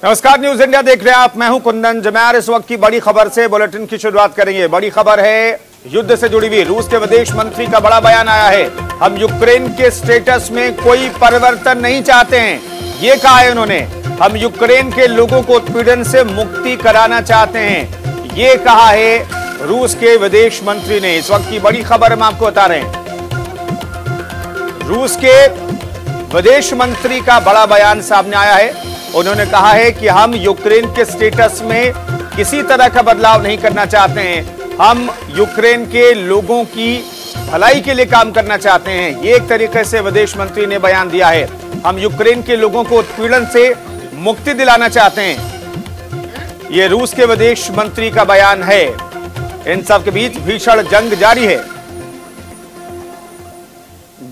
नमस्कार, news India देख रहे हैं आप। मैं हूं कुंदन जमैर। इस वक्त की बड़ी खबर से बुलेटिन की शुरुआत करेंगे। बड़ी खबर है युद्ध से जुड़ी हुई। रूस के विदेश मंत्री का बड़ा बयान आया है। हम यूक्रेन के स्टेटस में कोई परिवर्तन नहीं चाहते हैं, ये कहा है उन्होंने। हम यूक्रेन के लोगों को उत्पीड़न से मुक्ति कराना चाहते हैं, ये कहा है रूस के विदेश मंत्री ने। इस वक्त की बड़ी खबर हम आपको बता रहे हैं। रूस के विदेश मंत्री का बड़ा बयान सामने आया है। उन्होंने कहा है कि हम यूक्रेन के स्टेटस में किसी तरह का बदलाव नहीं करना चाहते हैं। हम यूक्रेन के लोगों की भलाई के लिए काम करना चाहते हैं, ये एक तरीके से विदेश मंत्री ने बयान दिया है। हम यूक्रेन के लोगों को उत्पीड़न से मुक्ति दिलाना चाहते हैं, ये रूस के विदेश मंत्री का बयान है। इन सब के बीच भीषण जंग जारी है।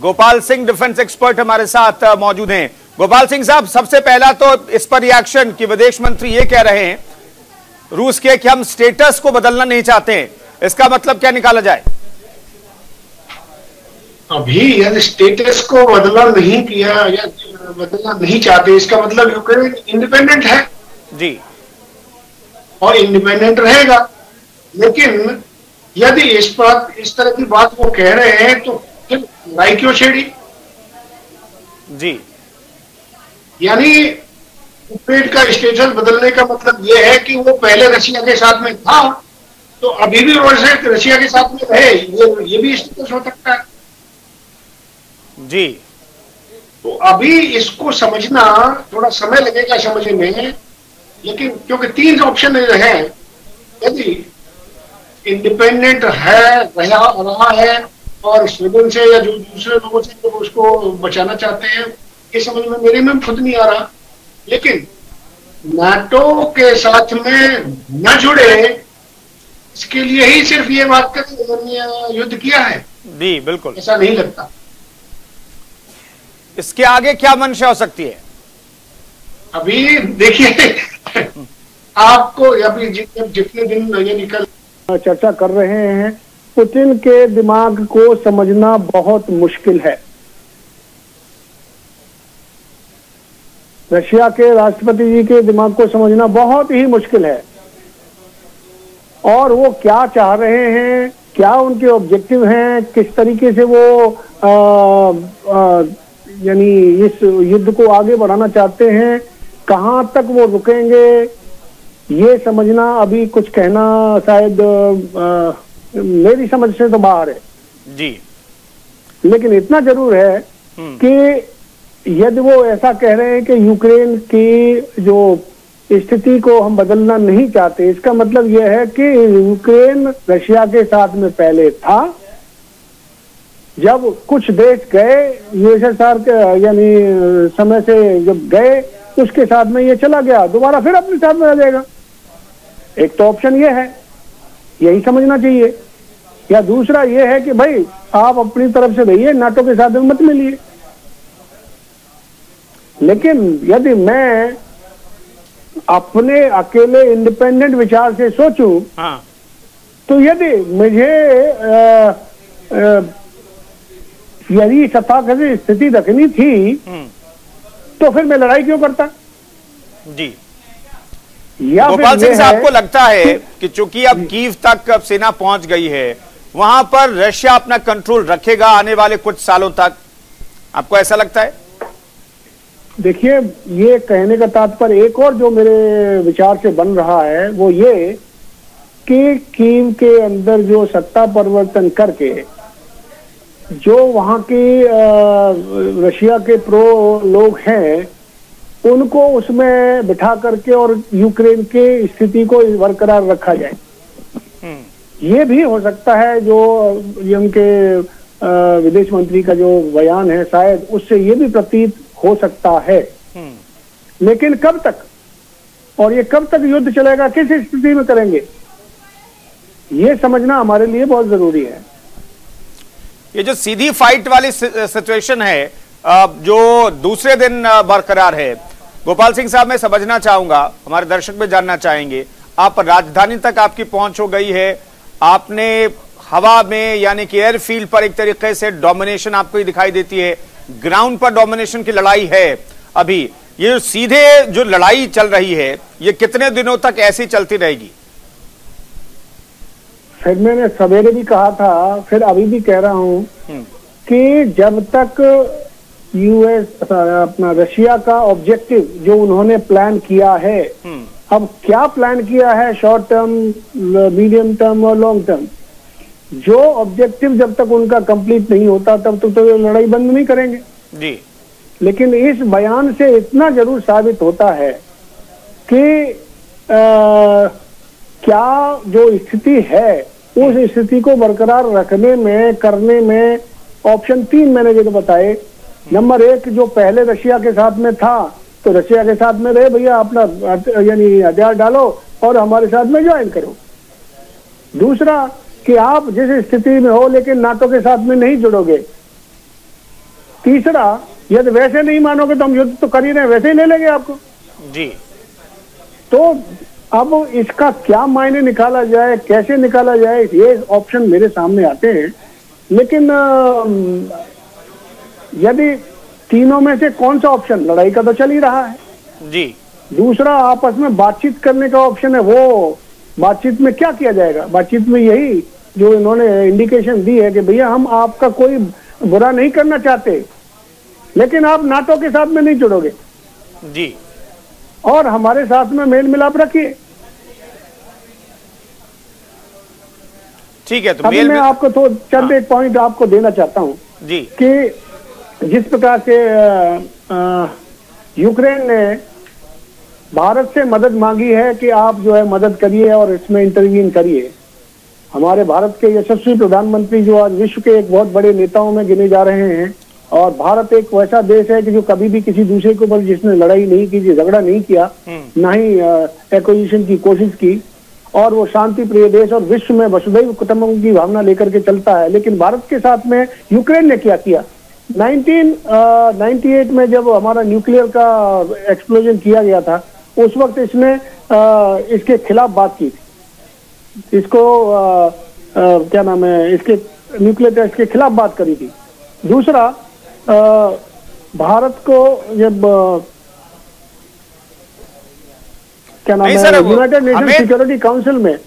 गोपाल सिंह डिफेंस एक्सपर्ट हमारे साथ मौजूद हैं। गोपाल सिंह साहब, सबसे पहला तो इस पर रिएक्शन कि विदेश मंत्री ये कह रहे हैं रूस के कि हम स्टेटस को बदलना नहीं चाहते हैं, इसका मतलब क्या निकाला जाए? अभी यदि स्टेटस को बदला नहीं किया या बदलना नहीं चाहते, इसका मतलब यूक्रेन इंडिपेंडेंट है जी, और इंडिपेंडेंट रहेगा। लेकिन यदि इस तरह की बात वो कह रहे हैं तो फिर लड़ाई क्यों छेड़ी? जी, यानी यूक्रेन का स्टेटस बदलने का मतलब यह है कि वो पहले रशिया के साथ में था तो अभी भी रशिया के साथ में रहे, ये भी स्टेटस हो सकता है जी। तो अभी इसको समझना थोड़ा समय लगेगा समझने में, लेकिन क्योंकि तीन ऑप्शन है। यदि इंडिपेंडेंट है रहा है और स्वीडन से या जो दूसरे लोगों से जो उसको बचाना चाहते हैं, ये समझ में मेरे में खुद नहीं आ रहा। लेकिन नाटो के साथ में न जुड़े, इसके लिए ही सिर्फ ये बात कर युद्ध किया है जी, बिल्कुल ऐसा नहीं लगता। इसके आगे क्या मंशा हो सकती है? अभी देखिए आपको अभी जितने दिन ये निकल चर्चा कर रहे हैं, पुतिन के दिमाग को समझना बहुत मुश्किल है। रशिया के राष्ट्रपति जी के दिमाग को समझना बहुत ही मुश्किल है, और वो क्या चाह रहे हैं, क्या उनके ऑब्जेक्टिव हैं, किस तरीके से वो यानी इस युद्ध को आगे बढ़ाना चाहते हैं, कहां तक वो रुकेंगे, ये समझना अभी कुछ कहना शायद मेरी समझ से तो बाहर है जी। लेकिन इतना जरूर है कि यदि वो ऐसा कह रहे हैं कि यूक्रेन की जो स्थिति को हम बदलना नहीं चाहते, इसका मतलब यह है कि यूक्रेन रशिया के साथ में पहले था। जब कुछ देश गए यूएसएसआर के यानी समय से जब गए, उसके साथ में ये चला गया, दोबारा फिर अपने साथ में आ जाएगा। एक तो ऑप्शन ये है, यही समझना चाहिए। या दूसरा ये है कि भाई आप अपनी तरफ से रहिए, नाटो के साथ में मत मिलिए। लेकिन यदि मैं अपने अकेले इंडिपेंडेंट विचार से सोचूं, हाँ, तो यदि मुझे यदि तथाकथित स्थिति रखनी थी तो फिर मैं लड़ाई क्यों करता जी। या गोपाल सिंह साहब, आपको लगता है कि चूंकि अब कीव तक अब सेना पहुंच गई है, वहां पर रशिया अपना कंट्रोल रखेगा आने वाले कुछ सालों तक? आपको ऐसा लगता है? देखिए, ये कहने का तात्पर्य एक और जो मेरे विचार से बन रहा है वो ये कि कीव के अंदर जो सत्ता परिवर्तन करके जो वहां के रशिया के प्रो लोग हैं उनको उसमें बिठा करके और यूक्रेन के स्थिति को बरकरार रखा जाए। ये भी हो सकता है जो ये उनके विदेश मंत्री का जो बयान है, शायद उससे ये भी प्रतीत हो सकता है। लेकिन कब तक, और ये कब तक युद्ध चलेगा, किस स्थिति में करेंगे, ये समझना हमारे लिए बहुत जरूरी है। ये जो सीधी फाइट वाली सिचुएशन है जो दूसरे दिन बरकरार है, गोपाल सिंह साहब, मैं समझना चाहूंगा, हमारे दर्शक भी जानना चाहेंगे, आप राजधानी तक आपकी पहुंच हो गई है, आपने हवा में यानी कि एयरफील्ड पर एक तरीके से डोमिनेशन आपको ही दिखाई देती है, ग्राउंड पर डोमिनेशन की लड़ाई है अभी, ये सीधे जो लड़ाई चल रही है ये कितने दिनों तक ऐसी चलती रहेगी? फिर मैंने सवेरे भी कहा था, फिर अभी भी कह रहा हूं कि जब तक यूएस अपना रशिया का ऑब्जेक्टिव जो उन्होंने प्लान किया है, अब क्या प्लान किया है शॉर्ट टर्म, मीडियम टर्म और लॉन्ग टर्म, जो ऑब्जेक्टिव जब तक उनका कंप्लीट नहीं होता तब तक तो लड़ाई बंद नहीं करेंगे जी। लेकिन इस बयान से इतना जरूर साबित होता है कि क्या जो स्थिति है उस स्थिति को बरकरार रखने में, करने में ऑप्शन 3 मैंने जो बताए। नंबर 1 जो पहले रशिया के साथ में था तो रशिया के साथ में रहे भैया, अपना यानी हथियार डालो और हमारे साथ में ज्वाइन करो। दूसरा कि आप जिस स्थिति में हो लेकिन नाटो के साथ में नहीं जुड़ोगे। तीसरा यदि वैसे नहीं मानोगे तो हम युद्ध तो कर ही रहे हैं, वैसे ही ले लेंगे आपको जी। तो अब इसका क्या मायने निकाला जाए, कैसे निकाला जाए, ये ऑप्शन मेरे सामने आते हैं। लेकिन यदि तीनों में से कौन सा ऑप्शन, लड़ाई का तो चल ही रहा है जी। दूसरा आपस में बातचीत करने का ऑप्शन है, वो बातचीत में क्या किया जाएगा? बातचीत में यही जो इन्होंने इंडिकेशन दी है कि भैया हम आपका कोई बुरा नहीं करना चाहते लेकिन आप नाटो के साथ में नहीं जुड़ोगे जी और हमारे साथ में मेल मिलाप रखिए। ठीक है, तो अभी मैं आपको तो चंद एक पॉइंट आपको देना चाहता हूं जी कि जिस प्रकार से यूक्रेन ने भारत से मदद मांगी है कि आप जो है मदद करिए और इसमें इंटरवीन करिए। हमारे भारत के यशस्वी प्रधानमंत्री जो आज विश्व के एक बहुत बड़े नेताओं में गिने जा रहे हैं और भारत एक वैसा देश है कि जो कभी भी किसी दूसरे के ऊपर जिसने लड़ाई नहीं की, झगड़ा नहीं किया, ना ही एक्विजिशन की कोशिश की और वो शांति प्रिय देश और विश्व में वसुधैव कुटुंबकम की भावना लेकर के चलता है। लेकिन भारत के साथ में यूक्रेन ने क्या किया? 1998 में जब हमारा न्यूक्लियर का एक्सप्लोजन किया गया था उस वक्त इसने इसके खिलाफ बात की, इसको क्या नाम है, इसके न्यूक्लियर टेस्ट के खिलाफ बात करी थी। दूसरा भारत को जब क्या नाम है, यूनाइटेड नेशन सिक्योरिटी काउंसिल में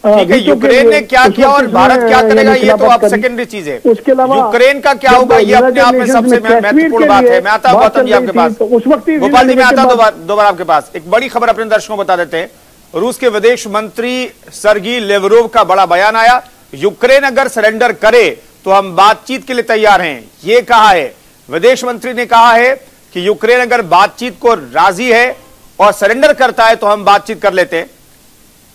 यूक्रेन ने क्या किया और भारत क्या करेगा ये तो आप सेकेंडरी चीज है। उसके अलावा यूक्रेन का क्या होगा ये अपने आप में सबसे महत्वपूर्ण बात है। मैं आता हूं गौतम जी आपके पास, उस वक्त गोपाल जी मैं आता हूं दोबारा आपके पास। एक बड़ी खबर अपने दर्शकों को बता देते हैं। रूस के विदेश मंत्री सर्गी लेवरोव का बड़ा बयान आया, यूक्रेन अगर सरेंडर करे तो हम बातचीत के लिए तैयार हैं, ये कहा है। विदेश मंत्री ने कहा है कि यूक्रेन अगर बातचीत को राजी है और सरेंडर करता है तो हम बातचीत कर लेते हैं।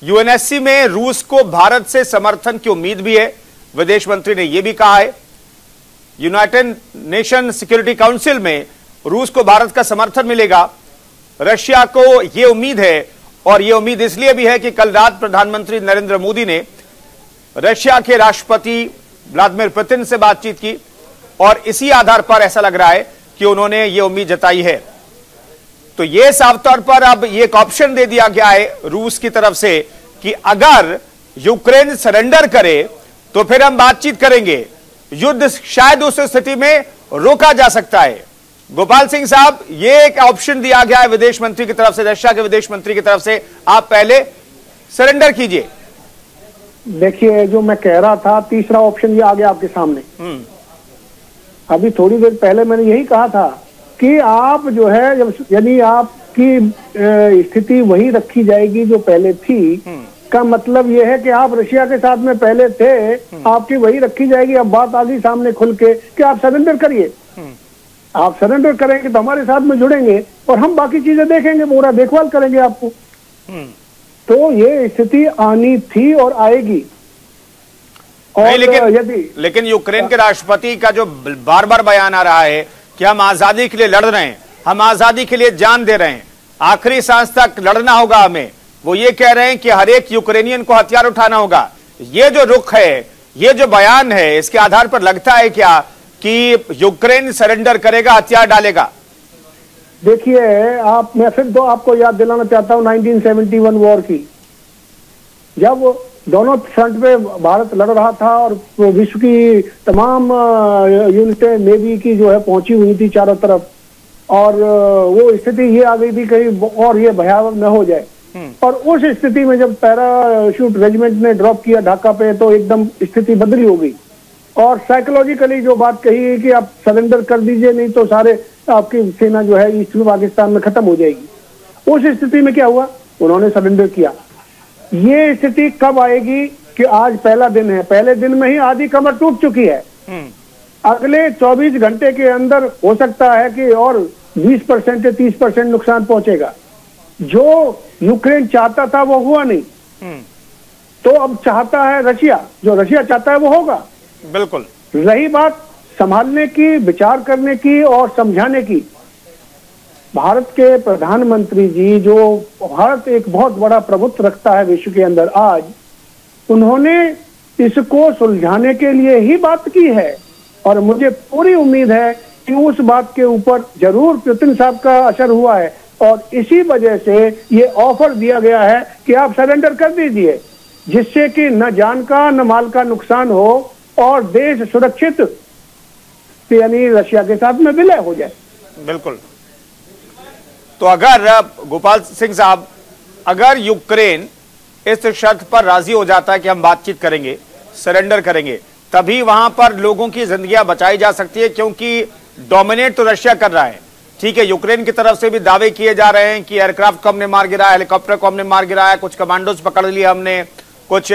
यूएनएससी में रूस को भारत से समर्थन की उम्मीद भी है, विदेश मंत्री ने यह भी कहा है। यूनाइटेड नेशन सिक्योरिटी काउंसिल में रूस को भारत का समर्थन मिलेगा, रशिया को यह उम्मीद है और यह उम्मीद इसलिए भी है कि कल रात प्रधानमंत्री नरेंद्र मोदी ने रशिया के राष्ट्रपति व्लादिमीर पुतिन से बातचीत की और इसी आधार पर ऐसा लग रहा है कि उन्होंने यह उम्मीद जताई है। तो यह साफ तौर पर अब एक ऑप्शन दे दिया गया है रूस की तरफ से कि अगर यूक्रेन सरेंडर करे तो फिर हम बातचीत करेंगे, युद्ध शायद उस स्थिति में रोका जा सकता है। गोपाल सिंह साहब, यह एक ऑप्शन दिया गया है विदेश मंत्री की तरफ से, रशिया के विदेश मंत्री की तरफ से, आप पहले सरेंडर कीजिए। देखिए जो मैं कह रहा था, तीसरा ऑप्शन ये आ गया आपके सामने। अभी थोड़ी देर पहले मैंने यही कहा था कि आप जो है यदि आपकी स्थिति वही रखी जाएगी जो पहले थी, का मतलब यह है कि आप रशिया के साथ में पहले थे, आपकी वही रखी जाएगी। अब बात आ गई सामने खुल के कि आप सरेंडर करिए, आप सरेंडर करेंगे तो हमारे साथ में जुड़ेंगे और हम बाकी चीजें देखेंगे, पूरा देखभाल करेंगे आपको। तो ये स्थिति आनी थी और आएगी। और लेकिन यूक्रेन के राष्ट्रपति का जो बार बार बयान आ रहा है कि हम आजादी के लिए लड़ रहे हैं, हम आजादी के लिए जान दे रहे हैं, आखिरी सांस तक लड़ना होगा हमें, वो ये कह रहे हैं कि हर एक यूक्रेनियन को हथियार उठाना होगा। ये जो रुख है, ये जो बयान है, इसके आधार पर लगता है क्या कि यूक्रेन सरेंडर करेगा, हथियार डालेगा? देखिए मैं फिर तो आपको याद दिलाना चाहता हूं 1971 वॉर की, जब दोनों फ्रंट पे भारत लड़ रहा था और विश्व की तमाम यूनिटें नेवी की जो है पहुंची हुई थी चारों तरफ, और वो स्थिति ये आ गई थी कहीं और ये भयावह न हो जाए। और उस स्थिति में जब पैराशूट रेजिमेंट ने ड्रॉप किया ढाका पे तो एकदम स्थिति बदली हो गई। और साइकोलॉजिकली जो बात कही है कि आप सरेंडर कर दीजिए, नहीं तो सारे आपकी सेना जो है ईस्ट में पाकिस्तान में खत्म हो जाएगी। उस स्थिति में क्या हुआ, उन्होंने सरेंडर किया। ये स्थिति कब आएगी कि आज पहला दिन है, पहले दिन में ही आधी कमर टूट चुकी है। अगले 24 घंटे के अंदर हो सकता है कि और 20% से 30% नुकसान पहुंचेगा। जो यूक्रेन चाहता था वो हुआ नहीं, तो अब चाहता है रशिया, जो रशिया चाहता है वो होगा। बिल्कुल। रही बात संभालने की, विचार करने की और समझाने की, भारत के प्रधानमंत्री जी, जो भारत एक बहुत बड़ा प्रभुत्व रखता है विश्व के अंदर, आज उन्होंने इसको सुलझाने के लिए ही बात की है। और मुझे पूरी उम्मीद है कि उस बात के ऊपर जरूर पुतिन साहब का असर हुआ है और इसी वजह से ये ऑफर दिया गया है कि आप सरेंडर कर दीजिए, जिससे कि न जान का न माल का नुकसान हो और देश सुरक्षित यानी रशिया के साथ में विलय हो जाए। बिल्कुल। तो अगर गोपाल सिंह साहब, अगर यूक्रेन इस शर्त पर राजी हो जाता है कि हम बातचीत करेंगे, सरेंडर करेंगे, तभी वहां पर लोगों की जिंदगियां बचाई जा सकती है, क्योंकि डोमिनेट तो रशिया कर रहा है। ठीक है, यूक्रेन की तरफ से भी दावे किए जा रहे हैं कि एयरक्राफ्ट को हमने मार गिराया, हेलीकॉप्टर को हमने मार गिराया, कुछ कमांडोज पकड़ लिए हमने, कुछ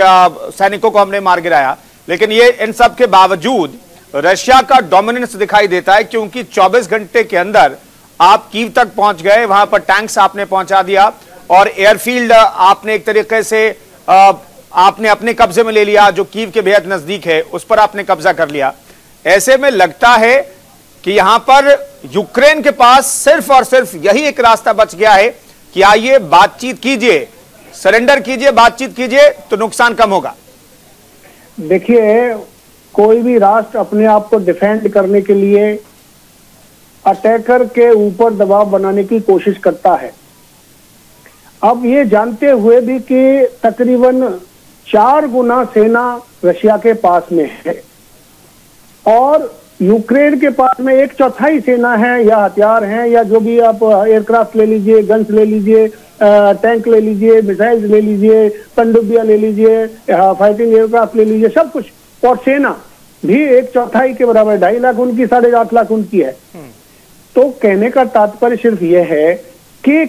सैनिकों को हमने मार गिराया, लेकिन ये इन सब के बावजूद रशिया का डोमिनेंस दिखाई देता है, क्योंकि 24 घंटे के अंदर आप कीव तक पहुंच गए, वहां पर टैंक्स आपने पहुंचा दिया और एयरफील्ड आपने एक तरीके से आपने अपने कब्जे में ले लिया, जो कीव के बेहद नजदीक है उस पर आपने कब्जा कर लिया। ऐसे में लगता है कि यहां पर यूक्रेन के पास सिर्फ और सिर्फ यही एक रास्ता बच गया है कि आइए बातचीत कीजिए, सरेंडर कीजिए, बातचीत कीजिए, तो नुकसान कम होगा। देखिए, कोई भी राष्ट्र अपने आप को डिफेंड करने के लिए अटैकर के ऊपर दबाव बनाने की कोशिश करता है। अब ये जानते हुए भी कि तकरीबन 4 गुना सेना रशिया के पास में है और यूक्रेन के पास में 1/4 सेना है या हथियार हैं या जो भी आप एयरक्राफ्ट ले लीजिए, गन्स ले लीजिए, टैंक ले लीजिए, मिसाइल्स ले लीजिए, पनडुब्बियां ले लीजिए, फाइटिंग एयरक्राफ्ट ले लीजिए, सब कुछ। और सेना भी 1/4 के बराबर, 2.5 लाख उनकी, 8.5 लाख उनकी है। तो कहने का तात्पर्य सिर्फ यह है कि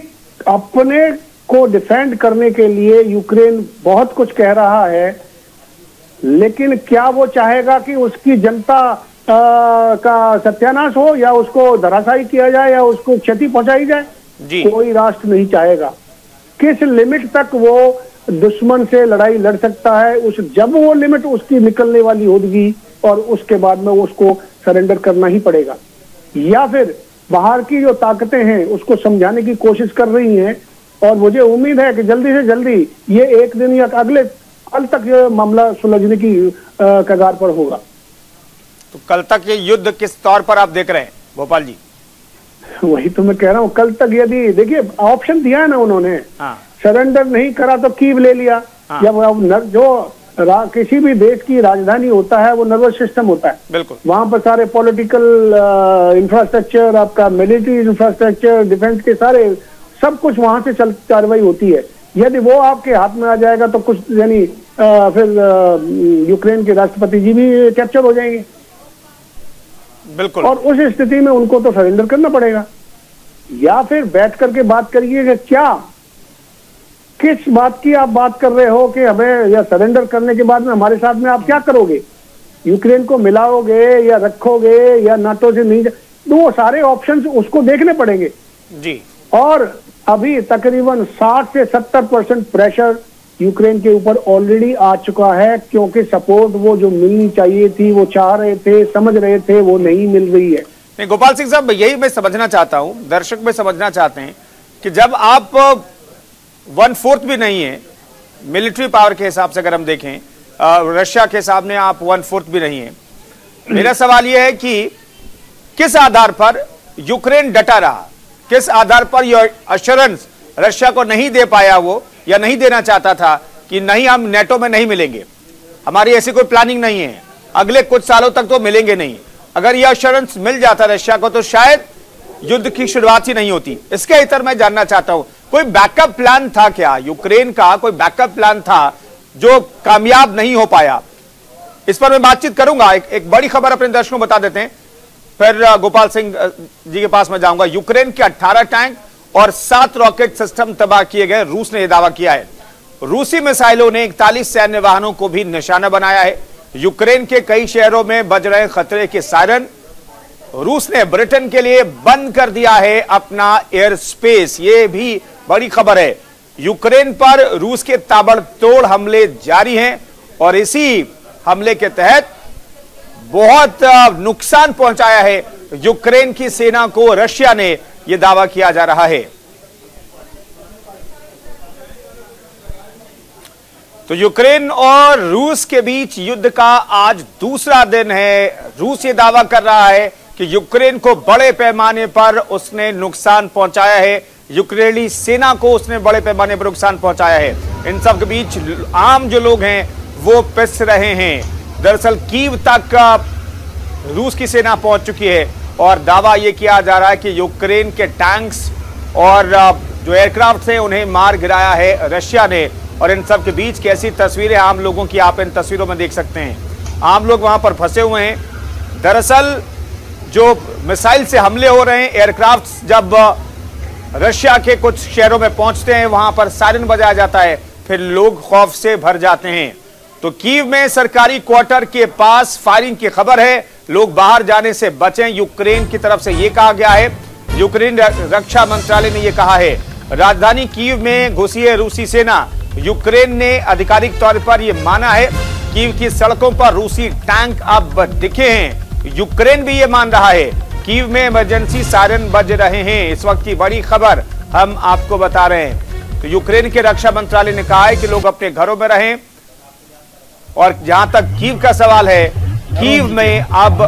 अपने को डिफेंड करने के लिए यूक्रेन बहुत कुछ कह रहा है, लेकिन क्या वो चाहेगा कि उसकी जनता का सत्यानाश हो या उसको धराशायी किया जाए या उसको क्षति पहुंचाई जाए? कोई राष्ट्र नहीं चाहेगा। किस लिमिट तक वो दुश्मन से लड़ाई लड़ सकता है, जब वो लिमिट उसकी निकलने वाली होगी और उसके बाद में उसको सरेंडर करना ही पड़ेगा। या फिर बाहर की जो ताकतें हैं उसको समझाने की कोशिश कर रही हैं और मुझे उम्मीद है कि जल्दी से जल्दी ये एक दिन या अगले कल तक ये मामला सुलझने की कगार पर होगा। तो कल तक ये युद्ध किस तौर पर आप देख रहे हैं भोपाल जी? वही तो मैं कह रहा हूँ, कल तक यदि देखिए ऑप्शन दिया है ना उन्होंने, सरेंडर नहीं करा तो कीव ले लिया। जब जो किसी भी देश की राजधानी होता है वो नर्वस सिस्टम होता है, बिल्कुल, वहां पर सारे पॉलिटिकल इंफ्रास्ट्रक्चर, आपका मिलिट्री इंफ्रास्ट्रक्चर, डिफेंस के सारे सब कुछ वहां से कार्रवाई होती है। यदि वो आपके हाथ में आ जाएगा तो कुछ यानी फिर यूक्रेन के राष्ट्रपति जी भी कैप्चर हो जाएंगे। बिल्कुल। और उस स्थिति में उनको तो सरेंडर करना पड़ेगा, या फिर बैठ करके बात करिए कि क्या, किस बात की आप बात कर रहे हो कि हमें या सरेंडर करने के बाद में हमारे साथ में आप क्या करोगे? यूक्रेन को मिलाओगे या रखोगे या नाटो से नहीं? तो वो सारे ऑप्शंस उसको देखने पड़ेंगे जी। और अभी तकरीबन 60 से 70% प्रेशर यूक्रेन के ऊपर ऑलरेडी आ चुका है, क्योंकि सपोर्ट वो जो मिलनी चाहिए थी, वो चाह रहे थे, समझ रहे थे, वो नहीं मिल रही है। नहीं गोपाल सिंह साहब, यही मैं समझना चाहता हूं, दर्शक में समझना चाहते हैं कि जब आप 1/4 भी नहीं है मिलिट्री पावर के हिसाब से, अगर हम देखें रशिया के सामने आप 1/4 भी नहीं है, मेरा सवाल यह है कि किस आधार पर यूक्रेन डटा रहा, किस आधार पर यह अश्योरेंस रशिया को नहीं दे पाया वो, या नहीं देना चाहता था कि नहीं हम नेटो में नहीं मिलेंगे, हमारी ऐसी कोई प्लानिंग नहीं है, अगले कुछ सालों तक तो मिलेंगे नहीं। अगर यह अश्योरेंस मिल जाता रशिया को तो शायद युद्ध की शुरुआत ही नहीं होती। इसके इतर मैं जानना चाहता हूं, कोई बैकअप प्लान था क्या यूक्रेन का? कोई बैकअप प्लान था जो कामयाब नहीं हो पाया? इस पर मैं बातचीत करूंगा। एक बड़ी खबर अपने दर्शकों को बता देते हैं, फिर गोपाल सिंह जी के पास मैं जाऊंगा। यूक्रेन के 18 टैंक और 7 रॉकेट सिस्टम तबाह किए गए, रूस ने यह दावा किया है। रूसी मिसाइलों ने 41 सैन्य वाहनों को भी निशाना बनाया है। यूक्रेन के कई शहरों में बज रहे खतरे के सायरन। रूस ने ब्रिटेन के लिए बंद कर दिया है अपना एयर स्पेस, यह भी बड़ी खबर है। यूक्रेन पर रूस के ताबड़तोड़ हमले जारी हैं और इसी हमले के तहत बहुत नुकसान पहुंचाया है यूक्रेन की सेना को रशिया ने, यह दावा किया जा रहा है। तो यूक्रेन और रूस के बीच युद्ध का आज दूसरा दिन है। रूस ये दावा कर रहा है कि यूक्रेन को बड़े पैमाने पर उसने नुकसान पहुंचाया है, यूक्रेनी सेना को उसने बड़े पैमाने पर नुकसान पहुंचाया है। इन सब के बीच आम जो लोग हैं वो पिस रहे हैं। दरअसल कीव तक रूस की सेना पहुंच चुकी है और दावा यह किया जा रहा है कि यूक्रेन के टैंक्स और जो एयरक्राफ्ट हैं उन्हें मार गिराया है रशिया ने। और इन सब के बीच कैसी तस्वीरें आम लोगों की आप इन तस्वीरों में देख सकते हैं। आम लोग वहां पर फंसे हुए हैं। दरअसल जो मिसाइल से हमले हो रहे हैं, एयरक्राफ्ट जब रशिया के कुछ शहरों में पहुंचते हैं वहां पर सायरन बजाया जाता है, फिर लोग खौफ से भर जाते हैं। तो कीव में सरकारी क्वार्टर के पास फायरिंग की खबर है, लोग बाहर जाने से बचें, यूक्रेन की तरफ से यह कहा गया है। यूक्रेन रक्षा मंत्रालय ने यह कहा है। राजधानी कीव में घुसी है रूसी सेना। यूक्रेन ने आधिकारिक तौर पर यह माना है कीव की सड़कों पर रूसी टैंक अब दिखे हैं। यूक्रेन भी यह मान रहा है। कीव में इमरजेंसी सायरन बज रहे हैं। इस वक्त की बड़ी खबर हम आपको बता रहे हैं। तो यूक्रेन के रक्षा मंत्रालय ने कहा है कि लोग अपने घरों में रहें। और जहां तक कीव का सवाल है, कीव में अब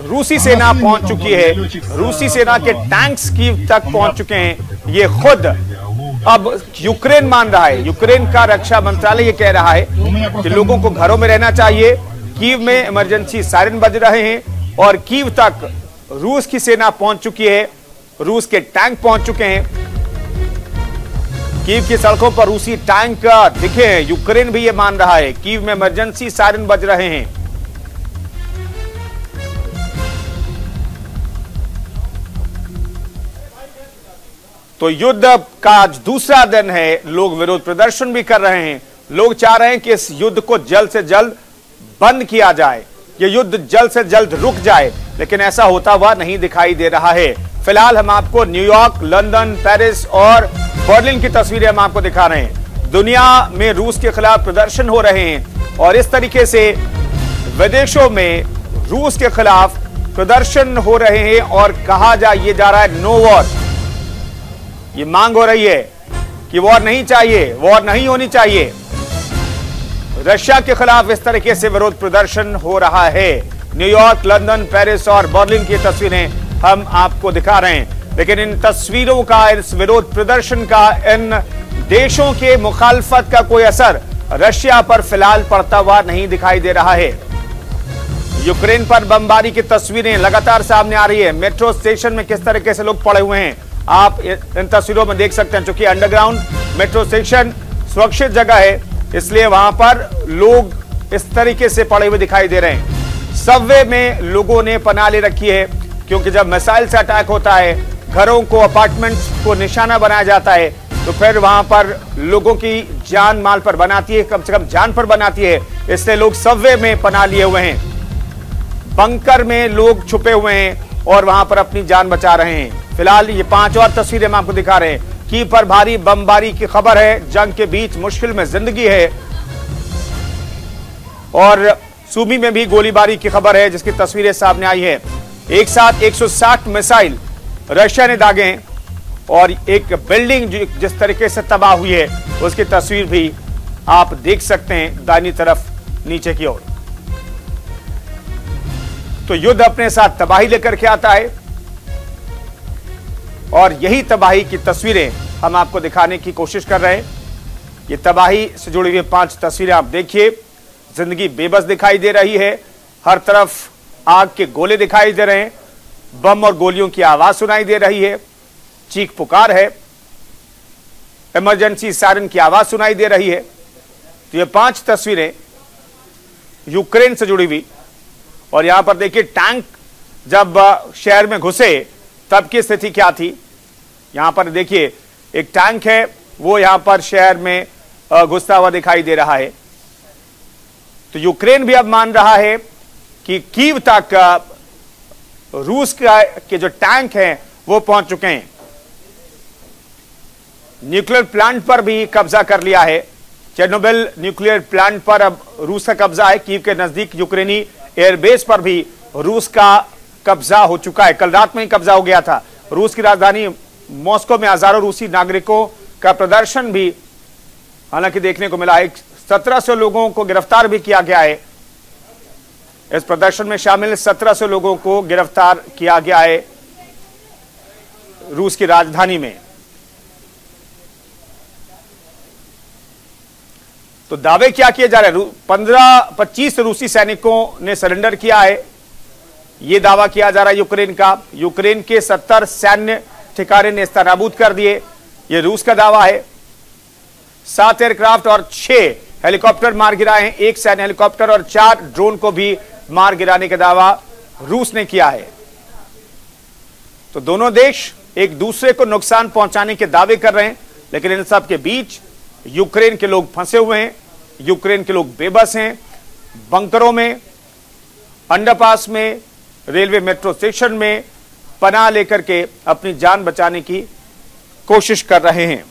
रूसी सेना पहुंच चुकी है। रूसी सेना के टैंक्स कीव तक पहुंच चुके हैं। ये खुद अब यूक्रेन मान रहा है। यूक्रेन का रक्षा मंत्रालय ये कह रहा है कि लोगों को घरों में रहना चाहिए। कीव में इमरजेंसी सायरन बज रहे हैं और कीव तक रूस की सेना पहुंच चुकी है। रूस के टैंक पहुंच चुके हैं। कीव की सड़कों पर रूसी टैंक दिखे हैं। यूक्रेन भी ये मान रहा है। कीव में इमरजेंसी सायरन बज रहे हैं। तो युद्ध का आज दूसरा दिन है। लोग विरोध प्रदर्शन भी कर रहे हैं। लोग चाह रहे हैं कि इस युद्ध को जल्द से जल्द बंद किया जाए, ये युद्ध जल्द से जल्द रुक जाए, लेकिन ऐसा होता हुआ नहीं दिखाई दे रहा है। फिलहाल हम आपको न्यूयॉर्क, लंदन, पेरिस और बर्लिन की तस्वीरें हम आपको दिखा रहे हैं। दुनिया में रूस के खिलाफ प्रदर्शन हो रहे हैं और इस तरीके से विदेशों में रूस के खिलाफ प्रदर्शन हो रहे हैं और कहा ये जा रहा है नो वॉर। ये मांग हो रही है कि वॉर नहीं चाहिए, वॉर नहीं होनी चाहिए। रशिया के खिलाफ इस तरीके से विरोध प्रदर्शन हो रहा है। न्यूयॉर्क, लंदन, पेरिस और बर्लिन की तस्वीरें हम आपको दिखा रहे हैं। लेकिन इन तस्वीरों का, इस विरोध प्रदर्शन का, इन देशों के मुखालफत का कोई असर रशिया पर फिलहाल पड़ता हुआ नहीं दिखाई दे रहा है। यूक्रेन पर बमबारी की तस्वीरें लगातार सामने आ रही है। मेट्रो स्टेशन में किस तरीके से लोग पड़े हुए हैं आप इन तस्वीरों में देख सकते हैं। चूंकि अंडरग्राउंड मेट्रो स्टेशन सुरक्षित जगह है, इसलिए वहां पर लोग इस तरीके से पड़े हुए दिखाई दे रहे हैं। सबवे में लोगों ने पनाह ले रखी है, क्योंकि जब मिसाइल से अटैक होता है, घरों को, अपार्टमेंट्स को निशाना बनाया जाता है, तो फिर वहां पर लोगों की जान माल पर बनाती है, कम से कम जान पर बनाती है। इसलिए लोग सबवे में पनाह लिए हुए हैं। बंकर में लोग छुपे हुए हैं और वहां पर अपनी जान बचा रहे हैं। फिलहाल ये 5 और तस्वीरें हम आपको दिखा रहे हैं। कीव पर भारी बमबारी की खबर है। जंग के बीच मुश्किल में जिंदगी है। और सूमी में भी गोलीबारी की खबर है, जिसकी तस्वीरें सामने आई है। एक साथ 160 मिसाइल रशिया ने दागे हैं और एक बिल्डिंग जिस तरीके से तबाह हुई है उसकी तस्वीर भी आप देख सकते हैं दाहिनी तरफ नीचे की ओर। तो युद्ध अपने साथ तबाही लेकर के आता है और यही तबाही की तस्वीरें हम आपको दिखाने की कोशिश कर रहे हैं। ये तबाही से जुड़ी हुई 5 तस्वीरें आप देखिए। जिंदगी बेबस दिखाई दे रही है। हर तरफ आग के गोले दिखाई दे रहे हैं। बम और गोलियों की आवाज सुनाई दे रही है, चीख पुकार है, इमरजेंसी सायरन की आवाज सुनाई दे रही है। तो ये 5 तस्वीरें यूक्रेन से जुड़ी हुई। और यहां पर देखिए टैंक जब शहर में घुसे तब की स्थिति क्या थी। यहां पर देखिए एक टैंक है, वो यहां पर शहर में घुसता हुआ दिखाई दे रहा है। तो यूक्रेन भी अब मान रहा है कि कीव तक रूस के जो टैंक हैं वो पहुंच चुके हैं। न्यूक्लियर प्लांट पर भी कब्जा कर लिया है। चेर्नोबिल न्यूक्लियर प्लांट पर अब रूस का कब्जा है। कीव के नजदीक यूक्रेनी एयरबेस पर भी रूस का कब्जा हो चुका है। कल रात में ही कब्जा हो गया था। रूस की राजधानी मॉस्को में हजारों रूसी नागरिकों का प्रदर्शन भी हालांकि देखने को मिला। 1700 लोगों को गिरफ्तार भी किया गया है। इस प्रदर्शन में शामिल 1700 लोगों को गिरफ्तार किया गया है रूस की राजधानी में। तो दावे क्या किए जा रहे हैं? 25 रूसी सैनिकों ने सरेंडर किया है, यह दावा किया जा रहा है यूक्रेन का। यूक्रेन के 70 सैन्य ठिकाने नेस्तनाबूद कर दिए, यह रूस का दावा है। 7 एयरक्राफ्ट और 6 हेलीकॉप्टर मार गिराए हैं। 1 सैन्य हेलीकॉप्टर और 4 ड्रोन को भी मार गिराने का दावा रूस ने किया है। तो दोनों देश एक दूसरे को नुकसान पहुंचाने के दावे कर रहे हैं, लेकिन इन सब के बीच यूक्रेन के लोग फंसे हुए हैं। यूक्रेन के लोग बेबस हैं, बंकरों में, अंडरपास में, रेलवे मेट्रो स्टेशन में पनाह लेकर के अपनी जान बचाने की कोशिश कर रहे हैं।